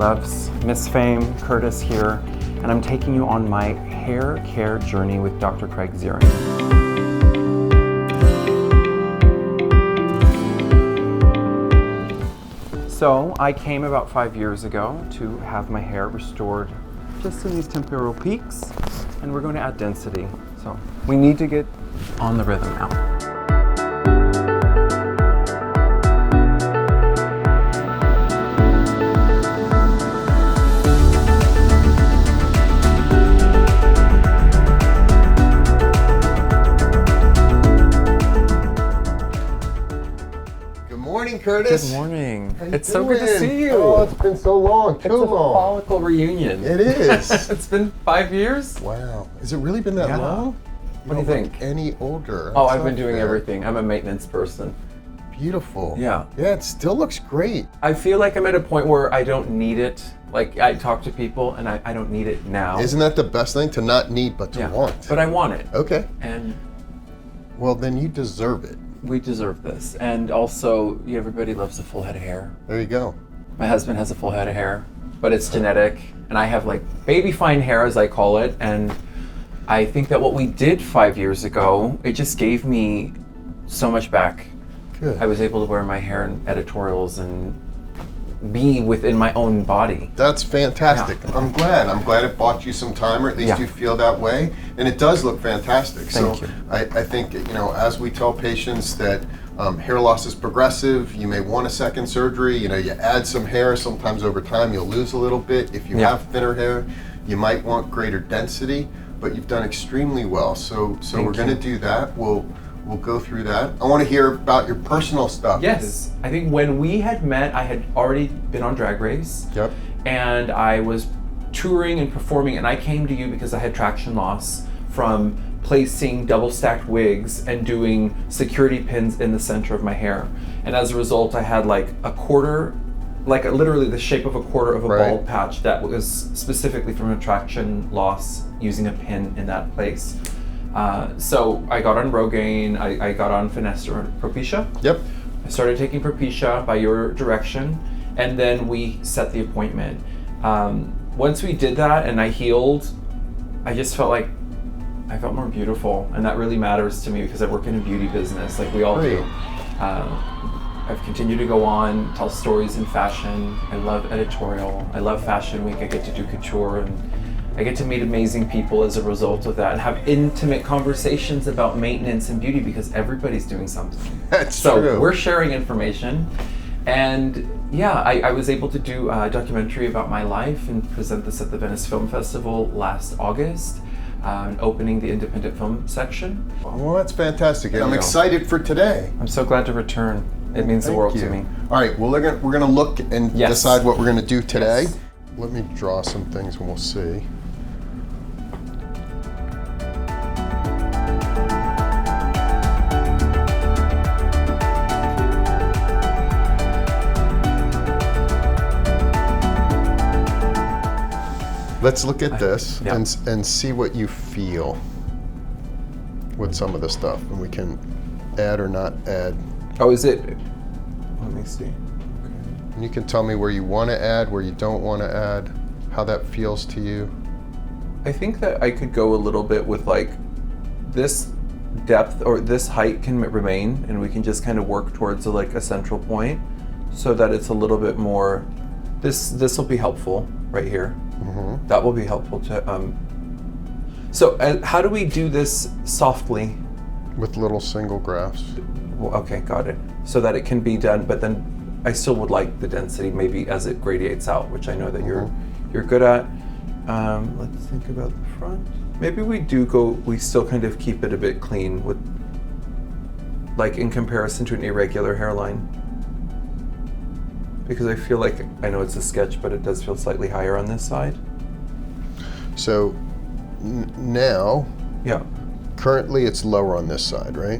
loves, Miss Fame, Curtis here, and I'm taking you on my hair care journey with Dr. Craig Ziering. So I came about 5 years ago to have my hair restored just in these temporal peaks, and we're going to add density. So we need to get on the rhythm now. Curtis. Good morning. It's so good to see you. Oh, it's been so long. It's a follicle reunion. It is. It's been 5 years. Wow. Has it really been that long? What do you think? Any older? Oh, I've been doing everything. I'm a maintenance person. Beautiful. Yeah. Yeah, it still looks great. I feel like I'm at a point where I don't need it. Like, I talk to people and I don't need it now. Isn't that the best thing? To not need, but to want. But I want it. Okay. And well, then you deserve it. We deserve this. And also, everybody loves a full head of hair. There you go. My husband has a full head of hair, but it's genetic. And I have like baby fine hair, as I call it. And I think that what we did 5 years ago, it just gave me so much back. Good. I was able to wear my hair in editorials and be within my own body. That's fantastic. Yeah. I'm glad. I'm glad it bought you some time, or at least you feel that way. And it does look fantastic. Thank you. I think, as we tell patients that hair loss is progressive, you may want a second surgery. You add some hair. Sometimes over time you'll lose a little bit. If you have thinner hair, you might want greater density, but you've done extremely well. So we're going to do that. We'll go through that. I want to hear about your personal stuff. Yes. I think when we had met, I had already been on Drag Race. Yep. And I was touring and performing, and I came to you because I had traction loss from placing double stacked wigs and doing security pins in the center of my hair. And as a result, I had like a quarter, literally the shape of a quarter of a bald patch that was specifically from a traction loss using a pin in that place. So I got on Rogaine, I got on Finasteride, Propecia. Yep. I started taking Propecia by your direction, and then we set the appointment. Once we did that and I healed, I just felt like I felt more beautiful, and that really matters to me because I work in a beauty business, like we all do. I've continued to go on, tell stories in fashion. I love editorial. I love Fashion Week. I get to do couture, and I get to meet amazing people as a result of that and have intimate conversations about maintenance and beauty because everybody's doing something. That's so true. We're sharing information. And I was able to do a documentary about my life and present this at the Venice Film Festival last August, opening the independent film section. Well, that's fantastic. I'm excited for today. I'm so glad to return. It means the world to me. All right, well, we're going to look and decide what we're going to do today. Yes. Let me draw some things and we'll see. Let's look at this and see what you feel with some of the stuff, and we can add or not add. Oh, is it? Let me see. Okay. And you can tell me where you want to add, where you don't want to add, how that feels to you. I think that I could go a little bit with like this depth or this height can remain, and we can just kind of work towards a central point so that it's a little bit more. This will be helpful right here. Mm-hmm. That will be helpful to. So how do we do this softly? With little single grafts. Well, okay, got it. So that it can be done, but then I still would like the density maybe as it gradiates out, which I know that you're good at. Let's think about the front. Maybe we still kind of keep it a bit clean with, like in comparison to an irregular hairline. Because I feel like, I know it's a sketch, but it does feel slightly higher on this side. So now, currently it's lower on this side, right?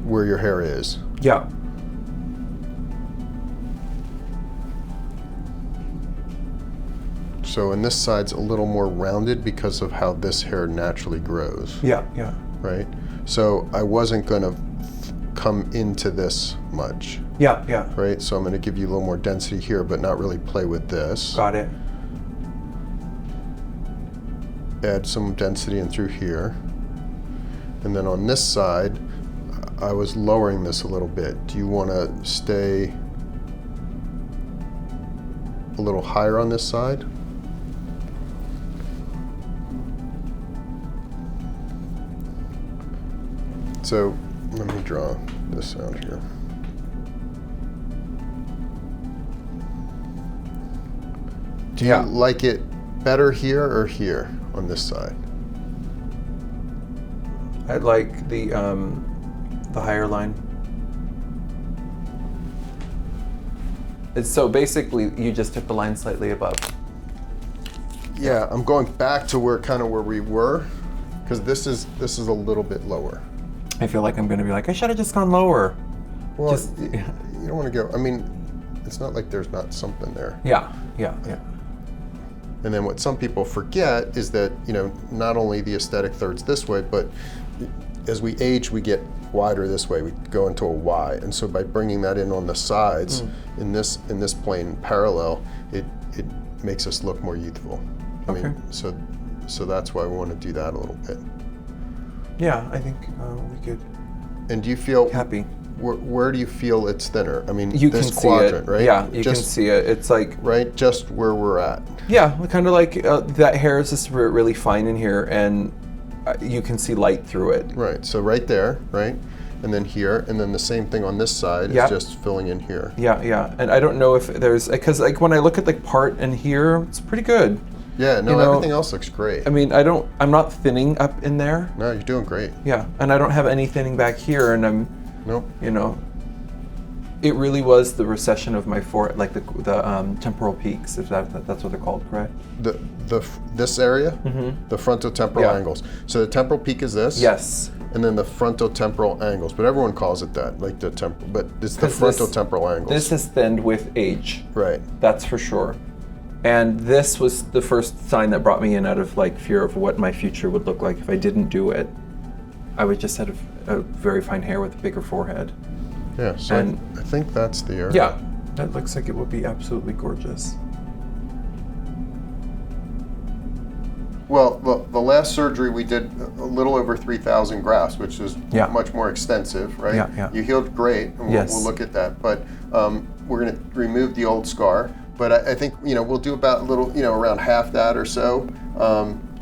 Where your hair is. Yeah. So, and this side's a little more rounded because of how this hair naturally grows. Yeah, yeah. Right? So I wasn't gonna come into this much. Yeah, yeah. Right, so I'm going to give you a little more density here, but not really play with this. Got it. Add some density in through here. And then on this side, I was lowering this a little bit. Do you want to stay a little higher on this side? So let me draw this out here. Do you like it better here or here on this side? I like the higher line. It's so basically you just took the line slightly above. Yeah, I'm going back to where we were, because this is a little bit lower. I feel like I'm going to be like, I should have just gone lower. Well, Just- you don't want to go. I mean, it's not like there's not something there. Yeah. And then what some people forget is that, not only the aesthetic third's this way, but as we age, we get wider this way. We go into a Y, and so by bringing that in on the sides, in this plane parallel, it makes us look more youthful. I mean, so that's why we want to do that a little bit. Yeah, I think we could. And do you feel Happy. Where do you feel it's thinner? I mean, You this can see quadrant, it. right? Yeah, you can see it. It's like right, just where we're at. yeah, kind of like that hair is just really fine in here, and you can see light through it. Right. So right there, right, and then here, and then the same thing on this side is just filling in here. Yeah. And I don't know if there's because like when I look at the part in here, it's pretty good. Yeah. No, everything else looks great. I mean, I'm not thinning up in there. No, you're doing great. Yeah, and I don't have any thinning back here, and I'm. Nope. It really was the recession of my forehead, like the temporal peaks, if that's what they're called, correct? This area, the frontotemporal angles. So the temporal peak is this. Yes. And then the frontotemporal angles, but everyone calls it that, like the temporal, but it's the frontotemporal angles. This has thinned with age. Right. That's for sure. And this was the first sign that brought me in out of like fear of what my future would look like if I didn't do it. I would just have a very fine hair with a bigger forehead. Yeah, so I think that's the area. Yeah, that looks like it would be absolutely gorgeous. Well, the last surgery we did a little over 3,000 grafts, which is much more extensive, right? Yeah. You healed great, and we'll look at that. But we're going to remove the old scar. But I think we'll do about a little, around half that or so,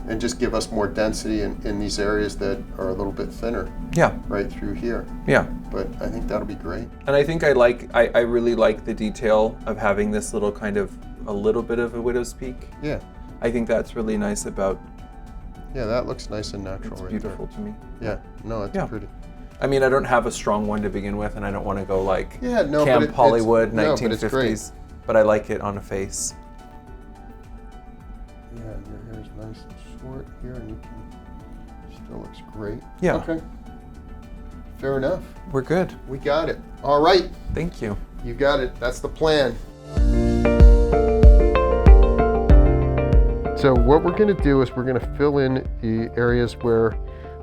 and just give us more density in these areas that are a little bit thinner. Yeah. Right through here. Yeah. But I think that'll be great. And I think I really like the detail of having this little kind of a little bit of a widow's peak. Yeah. I think that's really nice about. Yeah, that looks nice and natural. It's right beautiful there. to me. Yeah. No, it's pretty. I mean, I don't have a strong one to begin with, and I don't want to go like Camp Hollywood, but 1950s. But I like it on a face. Yeah, your hair is nice and short here, and you can still looks great. Yeah. Okay. Fair enough. We're good. We got it. All right. Thank you. You got it. That's the plan. So what we're going to do is we're going to fill in the areas where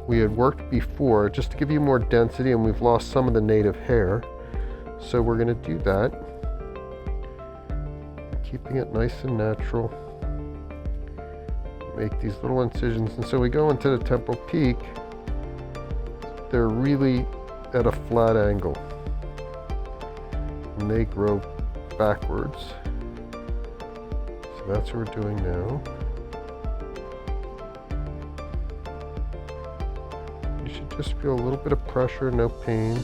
we had worked before, just to give you more density, and we've lost some of the native hair. So we're going to do that, keeping it nice and natural. Make these little incisions, and so we go into the temporal peak. They're really at a flat angle, and they grow backwards. So that's what we're doing now. You should just feel a little bit of pressure, no pain.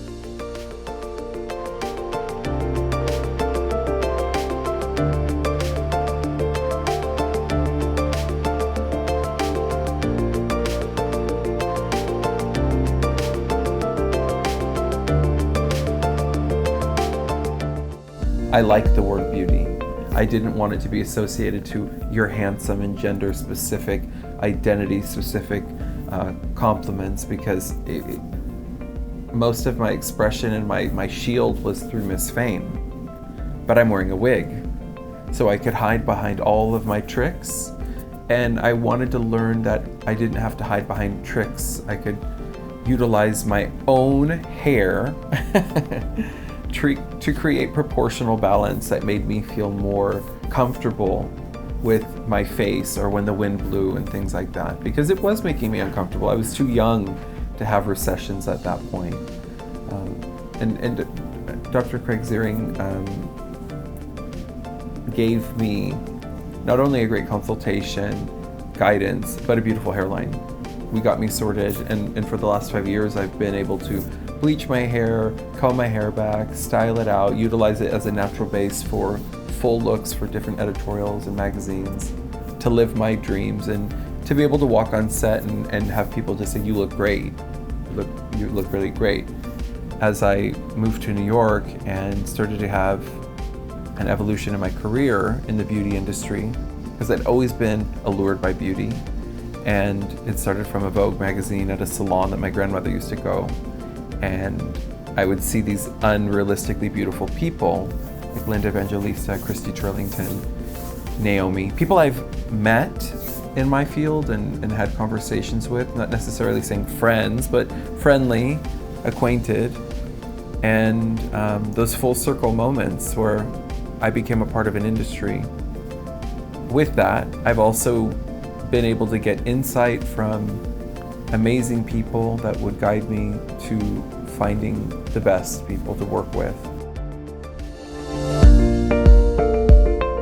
I like the word beauty. I didn't want it to be associated to you're handsome and gender specific, identity specific compliments, because most of my expression and my shield was through Miss Fame. But I'm wearing a wig, so I could hide behind all of my tricks. And I wanted to learn that I didn't have to hide behind tricks. I could utilize my own hair to create proportional balance that made me feel more comfortable with my face, or when the wind blew and things like that, because it was making me uncomfortable. I was too young to have recessions at that point. And Dr. Craig Ziering gave me not only a great consultation, guidance, but a beautiful hairline. We got me sorted, and for the last 5 years I've been able to bleach my hair, comb my hair back, style it out, utilize it as a natural base for full looks for different editorials and magazines, to live my dreams, and to be able to walk on set and have people just say, you look great, you look really great. As I moved to New York and started to have an evolution in my career in the beauty industry, because I'd always been allured by beauty, and it started from a Vogue magazine at a salon that my grandmother used to go, and I would see these unrealistically beautiful people like Linda Evangelista, Christy Turlington, Naomi, people I've met in my field and had conversations with, not necessarily saying friends, but friendly, acquainted, and those full circle moments where I became a part of an industry. With that, I've also been able to get insight from amazing people that would guide me to finding the best people to work with.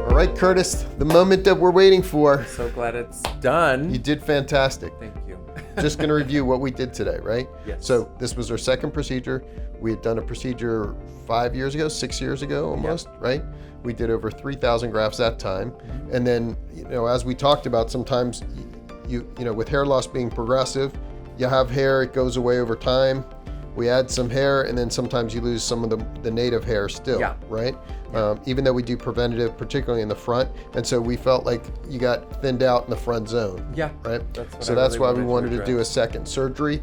All right, Curtis, the moment that we're waiting for. So glad it's done. You did fantastic. Thank you. Just going to review what we did today, right? Yes. So this was our second procedure. We had done a procedure 5 years ago, 6 years ago almost, right? We did over 3,000 grafts that time. Mm-hmm. And then, as we talked about, sometimes you with hair loss being progressive, you have hair, it goes away over time. We add some hair, and then sometimes you lose some of the native hair still, right? Yeah. Even though we do preventative, particularly in the front. And so we felt like you got thinned out in the front zone, right? That's why we wanted to do a second surgery.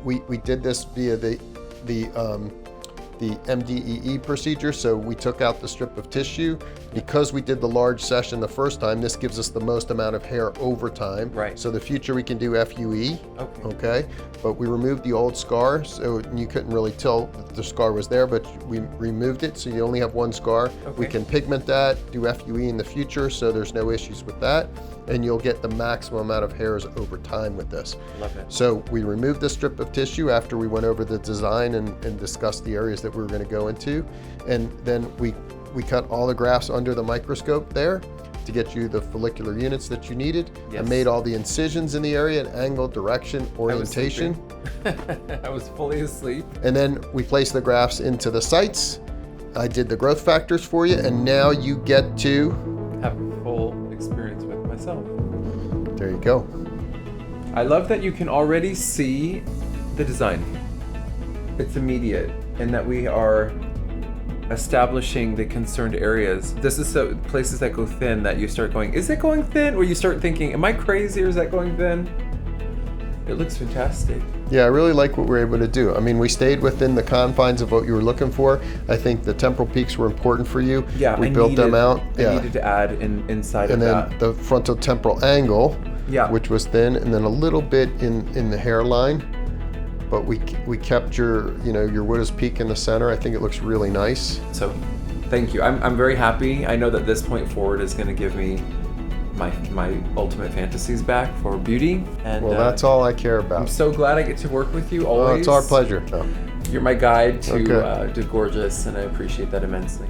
We did this via the MDEE procedure. So we took out the strip of tissue. Because we did the large session the first time, this gives us the most amount of hair over time. Right. So the future we can do FUE, okay? But we removed the old scar, so you couldn't really tell that the scar was there, but we removed it, so you only have one scar. Okay. We can pigment that, do FUE in the future, so there's no issues with that. And you'll get the maximum amount of hairs over time with this. Love it. So we removed the strip of tissue after we went over the design and discussed the areas that we were going to go into. And then we cut all the grafts under the microscope there to get you the follicular units that you needed. Yes. And made all the incisions in the area, and angle, direction, orientation. I was fully asleep. And then we placed the grafts into the sites. I did the growth factors for you, and now you get to have full experience with myself. There you go. I love that you can already see the design. It's immediate, and that we are establishing the concerned areas. This is the places that go thin that you start going, is it going thin? Or you start thinking, am I crazy or is that going thin? It looks fantastic. Yeah, I really like what we're able to do. I mean, we stayed within the confines of what you were looking for. I think the temporal peaks were important for you. Yeah, we built them out. I needed to add inside of that. And then the frontal temporal angle, which was thin, and then a little bit in the hairline. But we kept your widow's peak in the center. I think it looks really nice. So, thank you. I'm very happy. I know that this point forward is going to give me my ultimate fantasies back for beauty. And well, that's all I care about. I'm so glad I get to work with you always. It's our pleasure. You're my guide to gorgeous, and I appreciate that immensely.